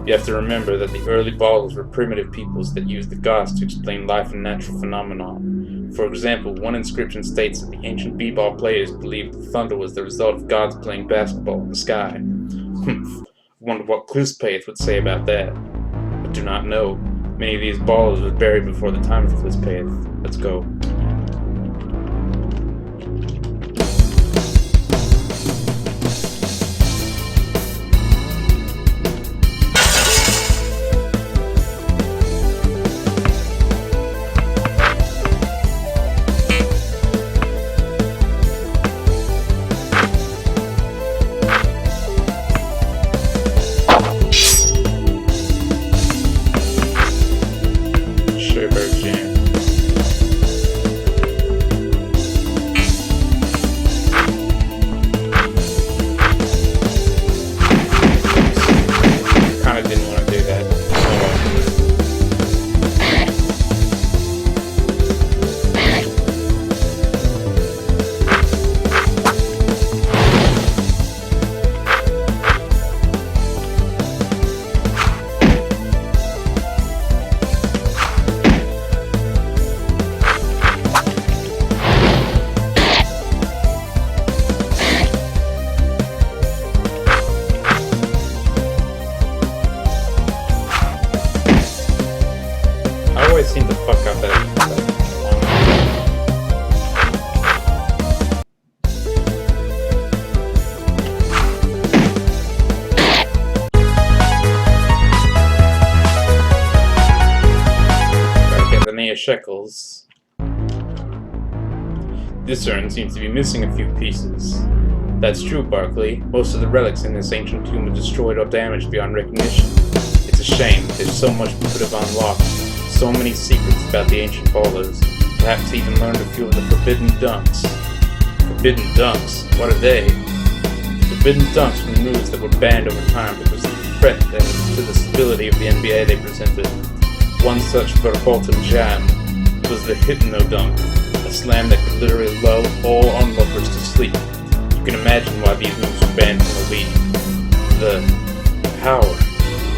You have to remember that the early ballers were primitive peoples that used the gods to explain life and natural phenomena. For example, one inscription states that the ancient b-ball players believed the thunder was the result of gods playing basketball in the sky. I wonder what Cluspeth would say about that. I do not know. Many of these ballers were buried before the time of Cluspeth. Let's go. Seem to fuck up that. Gotta get the Nia shekels. This urn seems to be missing a few pieces. That's true, Barkley. Most of the relics in this ancient tomb are destroyed or damaged beyond recognition. It's a shame. There's so much we could have unlocked. So many secrets about the ancient ballers. Perhaps even learned a few of the forbidden dunks. Forbidden dunks? What are they? Forbidden dunks were moves that were banned over time because of the threat to the stability of the NBA they presented. One such verboten jam was the Hypno Dunk, a slam that could literally lull all onlookers to sleep. You can imagine why these moves were banned from the league. The power.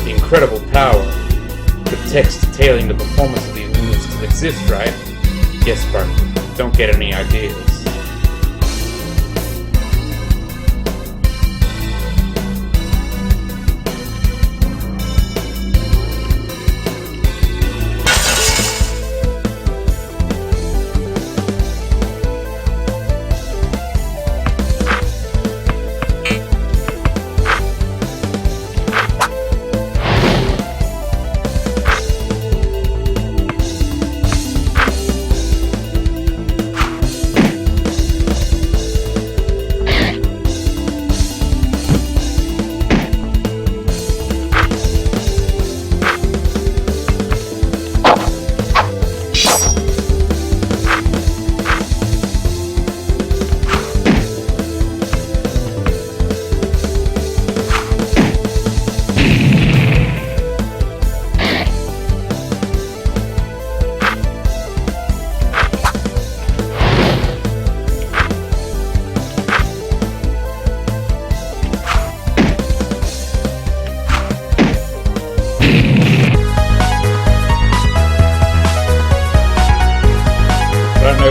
The incredible power. The text detailing the performance of these moves still exists, right? Yes, Barkley. Don't get any ideas.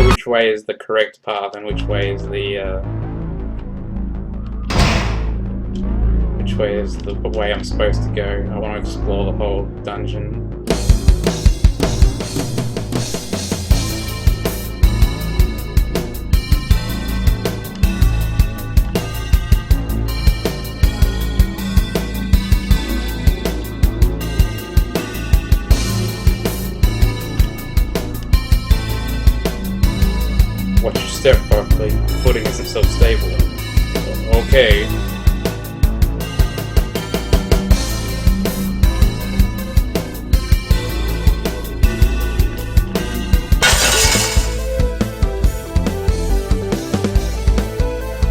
Which way is the correct path and which way is the way I'm supposed to go. I want to explore the whole dungeon. Watch your step, Barkley. The footing isn't so stable. Okay.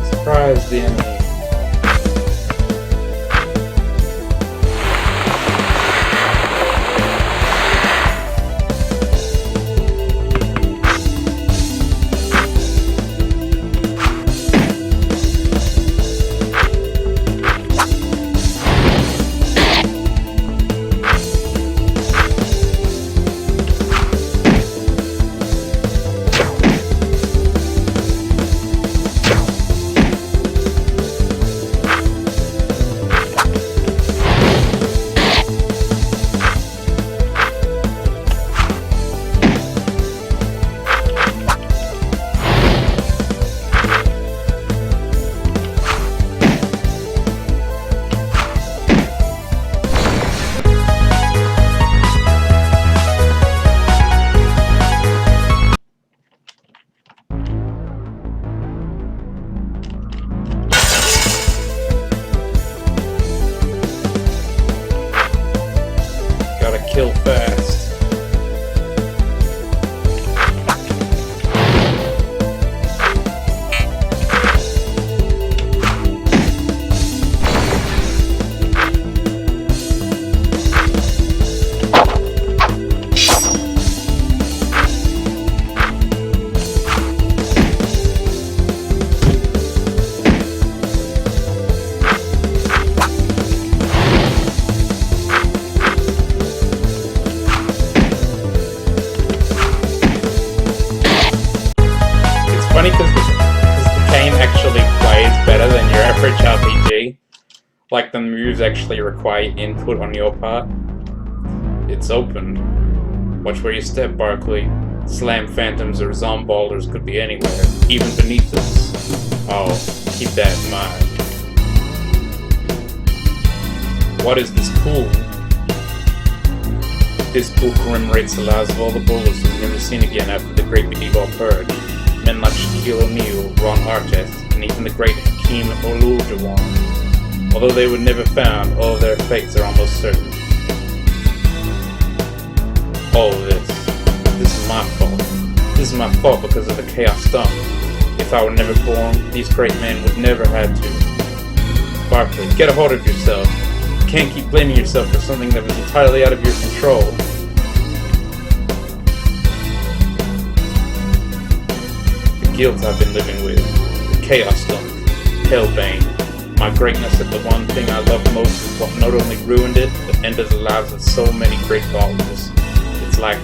Surprise the enemy. fridge RPG. Like the moves actually require input on your part. It's opened. Watch where you step, Barkley. Slam phantoms or zomballers could be anywhere, even beneath us. Oh, keep that in mind. What is this pool? This pool commemorates the lives of all the bowlers who were never seen again after the Great B-Ball Purge. Men like Shaquille O'Neal, Ron Artest, and even the great Hakeem Olajuwon. Although they were never found, all of their fates are almost certain. All of this is my fault. This is my fault because of the Chaos Tong. If I were never born, these great men would never have to. Barkley, get a hold of yourself. You can't keep blaming yourself for something that was entirely out of your control. The guilt I've been living with, the Chaos Tong, Hellbane. My greatness at the one thing I love most is what not only ruined it, but ended the lives of so many great ballers. It's like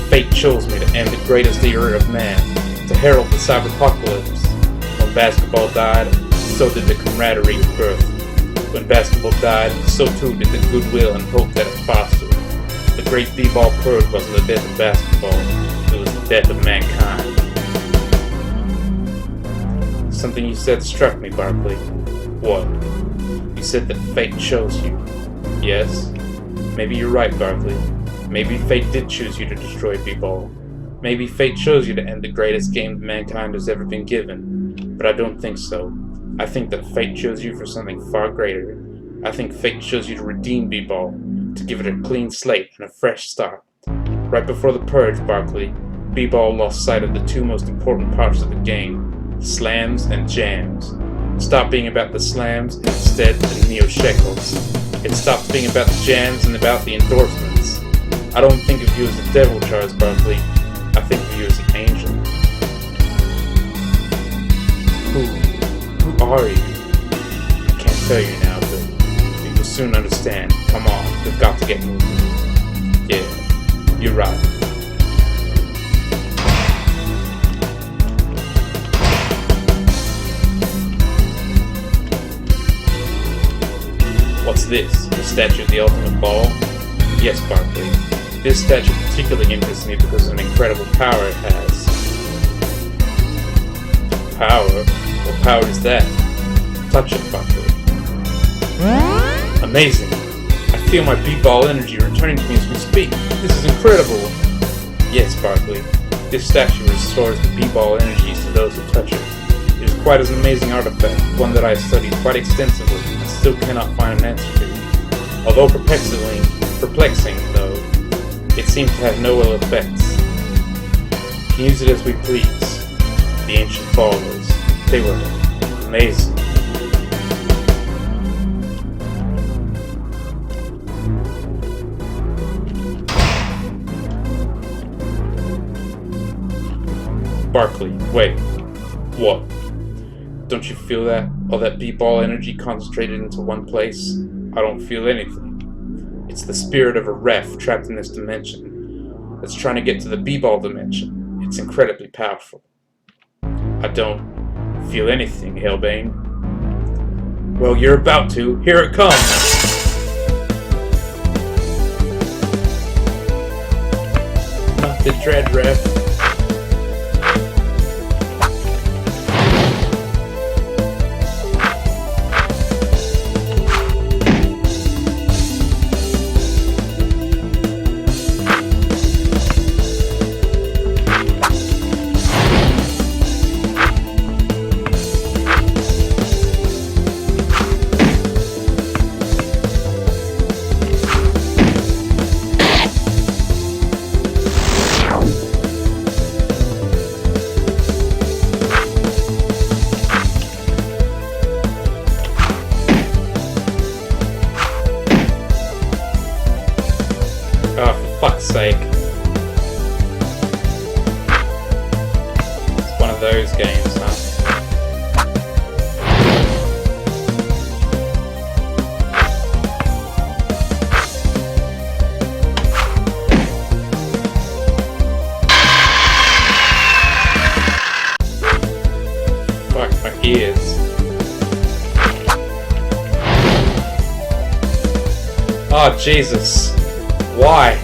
fate chose me to end the greatest era of man, to herald the cyberpocalypse. When basketball died, so did the camaraderie of birth. When basketball died, so too did the goodwill and hope that it fostered. The great B-Ball Purge wasn't the death of basketball, it was the death of mankind. Something you said struck me, Barkley. What? You said that fate chose you. Yes? Maybe you're right, Barkley. Maybe fate did choose you to destroy B-Ball. Maybe fate chose you to end the greatest game mankind has ever been given. But I don't think so. I think that fate chose you for something far greater. I think fate chose you to redeem B-Ball, to give it a clean slate and a fresh start. Right before the Purge, Barkley, B-Ball lost sight of the two most important parts of the game, slams and jams. It stopped being about the slams and instead the neo-shekels. It stopped being about the jams and about the endorsements. I don't think of you as a devil, Charles Barkley. I think of you as an angel. Who are you? I can't tell you now, but you will soon understand. Come on, we've got to get moving. Yeah, you're right. What's this? The statue of the ultimate ball? Yes, Barkley. This statue particularly interests me because of an incredible power it has. Power? What power is that? Touch it, Barkley. Amazing! I feel my B-Ball energy returning to me as we speak. This is incredible! Yes, Barkley. This statue restores the B-Ball energies to those who touch it. It is quite an amazing artifact, one that I have studied quite extensively and still cannot find an answer to. Although perplexing though, it seems to have no ill effects. We can use it as we please. The ancient ballers, they were amazing. Barkley, wait. What? Don't you feel that? All that B-Ball energy concentrated into one place? I don't feel anything. It's the spirit of a ref trapped in this dimension that's trying to get to the B-Ball dimension. It's incredibly powerful. I don't feel anything, Hellbane. Well, you're about to. Here it comes! Not the dread ref. Oh, for fuck's sake. It's one of those games, huh? Fuck, my ears. Oh, Jesus. Why?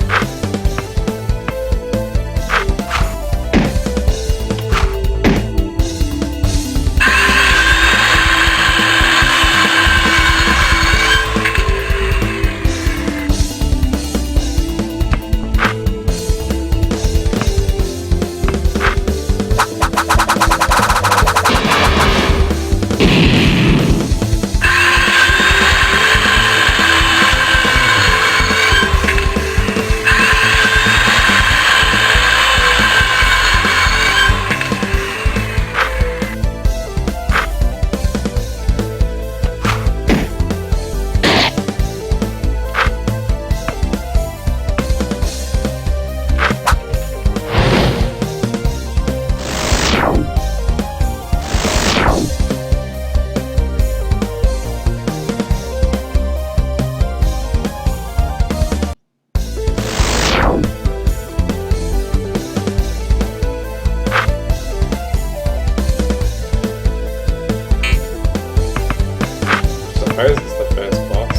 Suppose it's the first boss.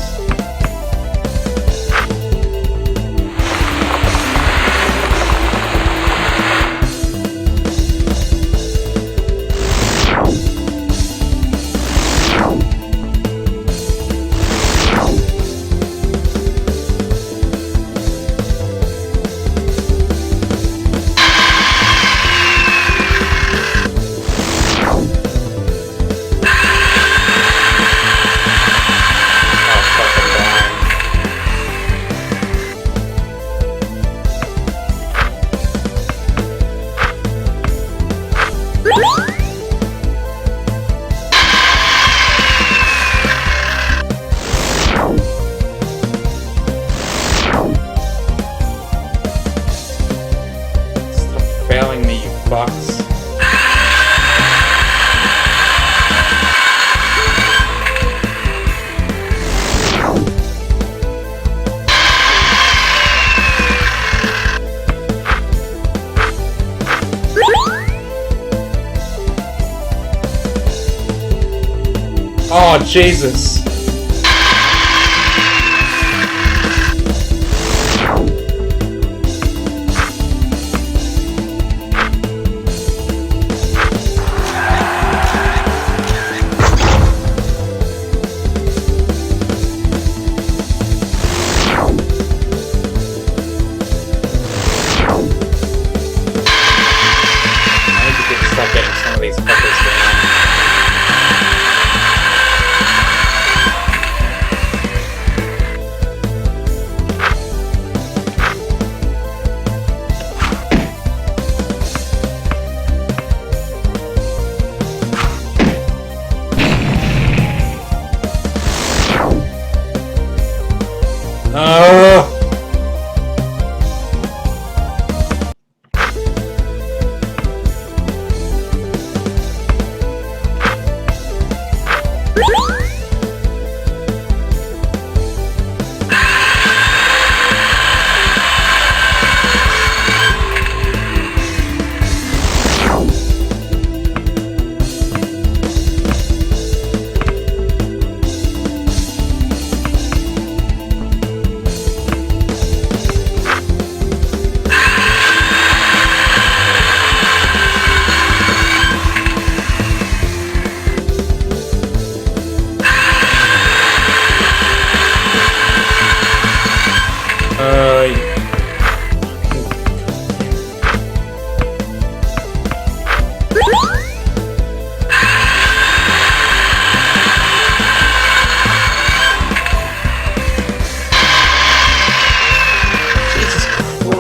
Failing me, you fucks. Oh, Jesus. Stop getting some of these fuckers down.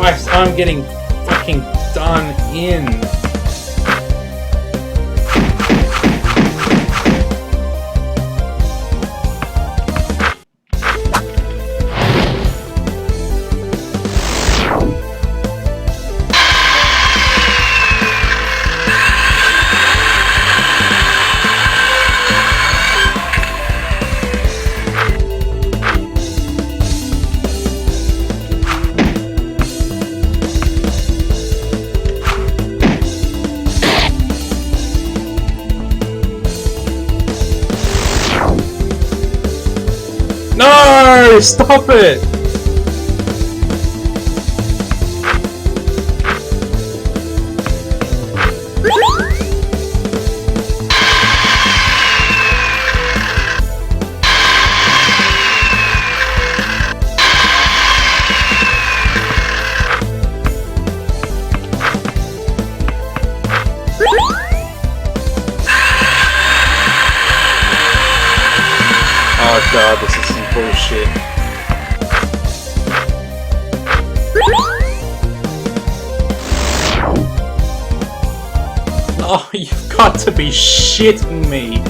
Christ, I'm getting fucking done in. it! Stop it! Oh god, this is some bullshit. Oh, you've got to be shitting me!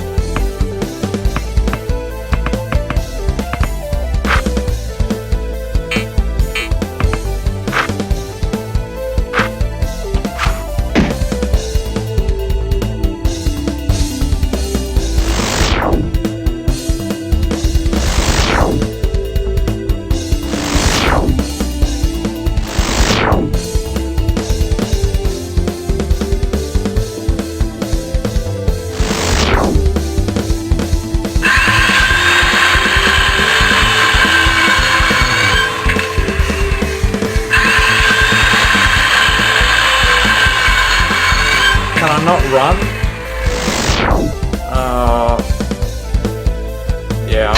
Can I not run? Yeah,